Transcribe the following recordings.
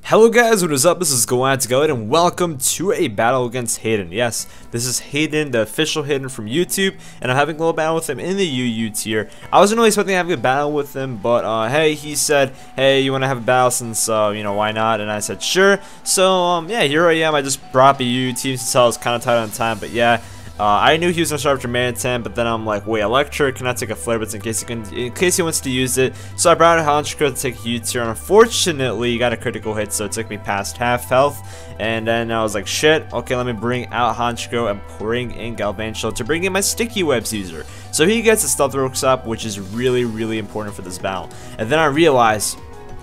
Hello guys, what is up? This is GalacticElliot and welcome to a battle against Haydunn. Yes, this is Haydunn, the official Haydunn from YouTube, and I'm having a little battle with him in the UU tier. I wasn't really expecting to have a battle with him, but hey, he said, hey, you want to have a battle since, you know, why not? And I said, sure. So, yeah, here I am. I just brought up a UU team since I was kind of tight on time, but yeah. I knew he was gonna start after Man 10, but then I'm like, wait, Electra cannot take a flare blitz in case he wants to use it. So I brought out Haydunn to take a huge tier. Unfortunately, he got a critical hit, so it took me past half health. And then I was like, shit, okay, let me bring out Haydunn and bring in GalacticElliot to bring in my sticky webs user. So he gets a stealth workshop, which is really important for this battle. And then I realized,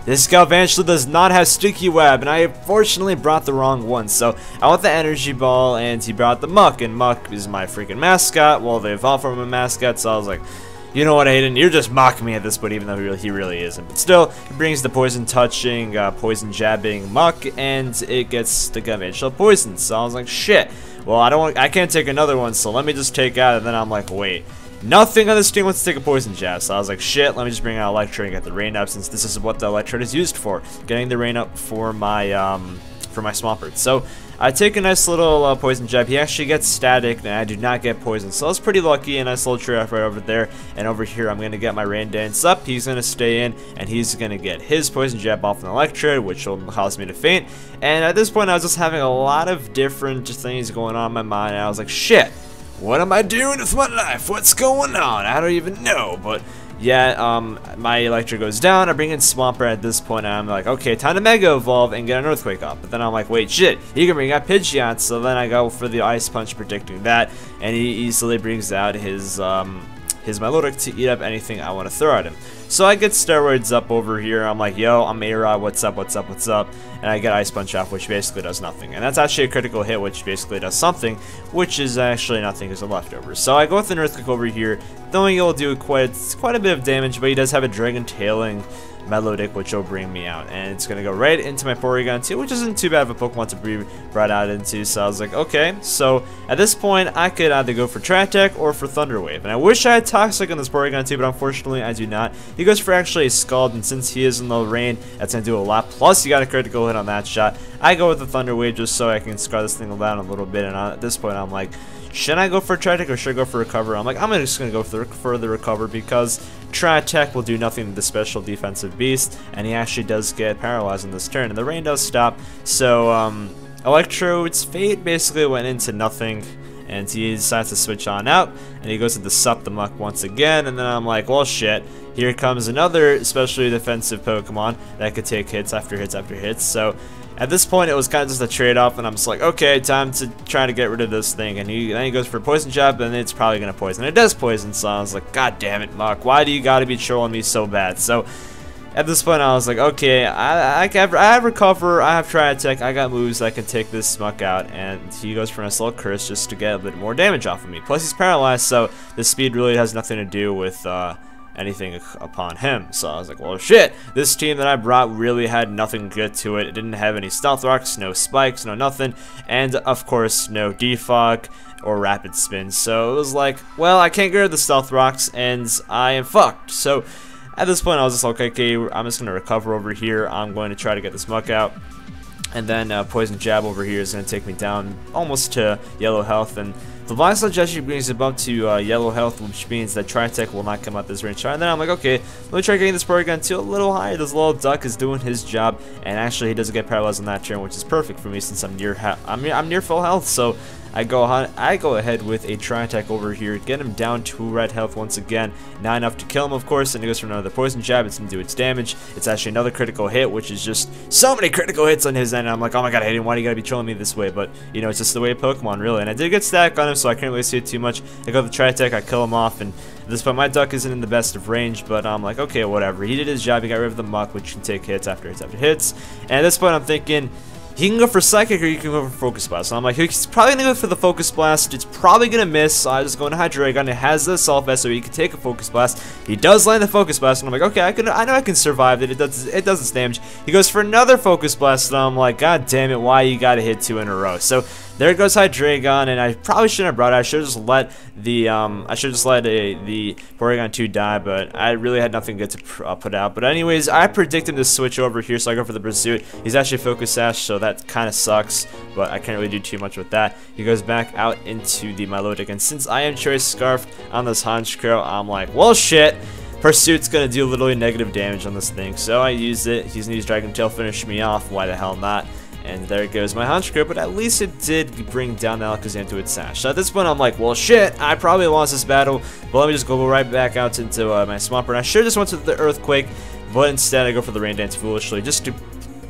this GalacticElliot does not have sticky web, and I unfortunately brought the wrong one. So I want the energy ball, and he brought the muck, and muck is my freaking mascot. Well, they evolved from a mascot, so I was like, you know what, Haydunn, you're just mocking me at this point, even though he really isn't. But still, he brings the poison touching, poison jabbing muck, and it gets the GalacticElliot poison. So I was like, shit. Well, I can't take another one, so let me just take out. And then I'm like, wait. Nothing on this team wants to take a poison jab, so I was like, shit, let me just bring out Electro and get the rain up, since this is what the Electro is used for, getting the rain up for my Swampert. So I take a nice little poison jab. He actually gets static, and I do not get poison, so I was pretty lucky. A nice little trade off right over there, and over here I'm gonna get my rain dance up. He's gonna stay in, and he's gonna get his poison jab off an Electro, which will cause me to faint. And at this point, I was just having a lot of different things going on in my mind, and I was like, shit. What am I doing with my life? What's going on? I don't even know. But yeah, my Electro goes down. I bring in Swampert at this point, and I'm like, okay, time to Mega Evolve and get an Earthquake up. But then I'm like, wait, shit, he can bring out Pidgeot. So then I go for the Ice Punch, predicting that, and he easily brings out his Milotic to eat up anything I want to throw at him. So I get steroids up over here. I'm like, yo, I'm A-Rod, what's up? And I get Ice Punch off, which basically does nothing. And that's actually a critical hit, which basically does something, which is actually nothing as a leftover. So I go with an Earthquake over here, knowing it'll do quite a bit of damage, but he does have a Dragon Tailing Milotic, which will bring me out, and it's gonna go right into my Porygon 2, which isn't too bad of a Pokemon to be brought out into. So I was like, okay, so at this point I could either go for Tri-Attack or for Thunder Wave, and I wish I had Toxic on this Porygon 2, but unfortunately I do not. He goes for actually a Scald, and since he is in the rain, that's gonna do a lot, plus he got a critical hit on that shot. I go with the Thunder Wave just so I can scar this thing down a little bit, and at this point I'm like, should I go for Tri-Attack or should I go for Recover? I'm like, I'm just going to go for the Recover, because Tri-Attack will do nothing to the special defensive beast, and he actually does get paralyzed in this turn, and the rain does stop. So Electrode's fate basically went into nothing, and he decides to switch on out, and he goes into Sup the Muck once again, and then I'm like, well, shit, here comes another specially defensive Pokemon that could take hits after hits after hits. So at this point, it was kind of just a trade-off, and I'm just like, okay, time to try to get rid of this thing. And then he goes for Poison Jab, and it's probably going to poison. It does poison, so I was like, god damn it, Muck, why do you got to be trolling me so bad? So at this point, I was like, okay, I have Recover, I have Tri-Attack, I got moves that can take this Muck out, and he goes for a nice little Curse just to get a bit more damage off of me. Plus, he's paralyzed, so the speed really has nothing to do with anything upon him. So I was like, well, shit, this team that I brought really had nothing good to it. It didn't have any Stealth Rocks, no Spikes, no nothing, and of course no Defog or Rapid Spin. So it was like, well, I can't get rid of the Stealth Rocks, and I am fucked. So at this point I was just like, okay, I'm just going to Recover over here. I'm going to try to get this Muck out, and then Poison Jab over here is going to take me down almost to yellow health, and the Blind Sludge actually brings it up to yellow health, which means that Tri-Attack will not come out this range. And then I'm like, okay, let me try getting this Porygon 2 a little higher. This little duck is doing his job, and actually he doesn't get paralyzed on that turn, which is perfect for me since I'm near full health. So I go ahead with a Tri-Attack over here, get him down to red health once again. Not enough to kill him, of course, and he goes for another Poison Jab. It's going to do its damage. It's actually another critical hit, which is just so many critical hits on his end. And I'm like, oh my god, Haydunn, why do you got to be trolling me this way? But, you know, it's just the way of Pokemon, really. And I did get static on him, so I can't really see it too much. I go with the Tri-Attack, I kill him off, and at this point my duck isn't in the best of range, but I'm like, okay, whatever. He did his job, he got rid of the Muck, which can take hits after hits after hits. And at this point I'm thinking, he can go for Psychic or you can go for Focus Blast. So I'm like, he's probably going to go for the Focus Blast. It's probably going to miss, so I just go into Hydreigon. It has the Assault Vest, so he can take a Focus Blast. He does land the Focus Blast, and I'm like, okay, I know I can survive it. It does its damage. He goes for another Focus Blast, and I'm like, god damn it, why you got to hit 2 in a row? So there goes Hydreigon, and I probably shouldn't have brought it. I should have just let the the Porygon 2 die, but I really had nothing good to put out. But anyways, I predict him to switch over here, so I go for the Pursuit. He's actually Focus Sash, so that kind of sucks, but I can't really do too much with that. He goes back out into the Milotic, and since I am Choice Scarf on this Honchkrow, I'm like, well, shit. Pursuit's gonna do literally negative damage on this thing, so I use it. He's gonna use Dragon Tail, finish me off. Why the hell not? And there goes my Honchkrow, but at least it did bring down the Alakazam to its Sash. So at this point, I'm like, well, shit, I probably lost this battle, but let me just go right back out into my Swampert. And I should have just went to the Earthquake, but instead I go for the Rain Dance foolishly, just to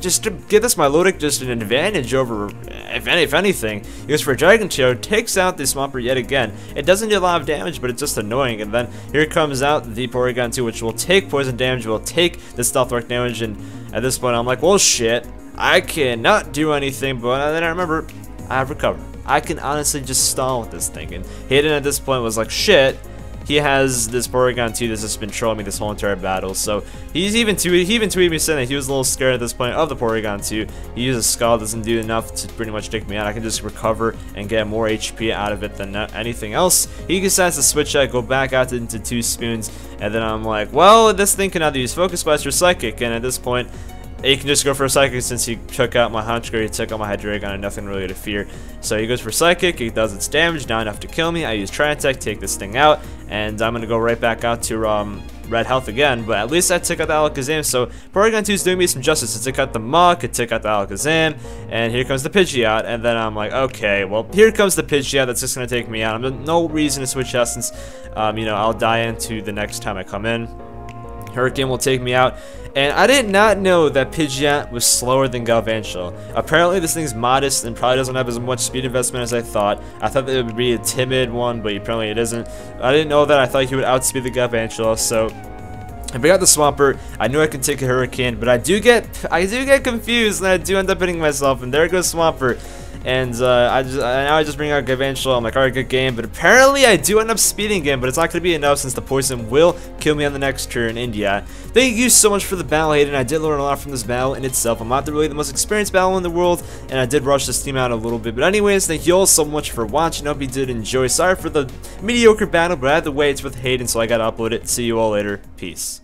give this Milotic just an advantage over, if anything. He goes for a Dragon Tail, takes out the Swampert yet again. It doesn't do a lot of damage, but it's just annoying. And then here comes out the Porygon 2, which will take poison damage, will take the Stealth Rock damage, and at this point, I'm like, well, shit. I cannot do anything, but then I remember I have Recover. I can honestly just stall with this thing. And Haydunn at this point was like, shit, he has this Porygon 2 that's just been trolling me this whole entire battle. So he even tweeted me saying that he was a little scared at this point of the Porygon 2. He uses Scald, doesn't do enough to pretty much take me out. I can just recover and get more HP out of it than anything else. He decides to switch out, go back out into 2 Spoons, and then I'm like, well, this thing can either use Focus Blast or Psychic, and at this point, he can just go for a Psychic since he took out my Honchkrow, he took out my Hydreigon, and nothing really to fear. So he goes for Psychic, it does its damage, not enough to kill me. I use Tri-Attack, take this thing out, and I'm going to go right back out to Red Health again, but at least I took out the Alakazam, so Porygon 2 is doing me some justice. It took out the Muk, it took out the Alakazam, and here comes the Pidgeot, and then I'm like, okay, well, here comes the Pidgeot that's just going to take me out. I'm no reason to switch out since, you know, I'll die into the next time I come in. Hurricane will take me out, and I did not know that Pidgeot was slower than Galvantula. Apparently this thing's modest and probably doesn't have as much speed investment as I thought. I thought that it would be a timid one, but apparently it isn't. I didn't know that. I thought he would outspeed the Galvantula, so I pick out the Swampert. I knew I could take a Hurricane, but I do get confused, and I do end up hitting myself, and there goes Swampert. And now I just bring out Galvantula. I'm like, alright, good game. But apparently I do end up speeding again, but it's not going to be enough since the poison will kill me on the next turn. And yeah, thank you so much for the battle, Haydunn. I did learn a lot from this battle in itself. I'm not really the most experienced battler in the world, and I did rush this team out a little bit. But anyways, thank you all so much for watching. Hope you did enjoy. Sorry for the mediocre battle, but either way, it's with Haydunn, so I got to upload it. See you all later. Peace.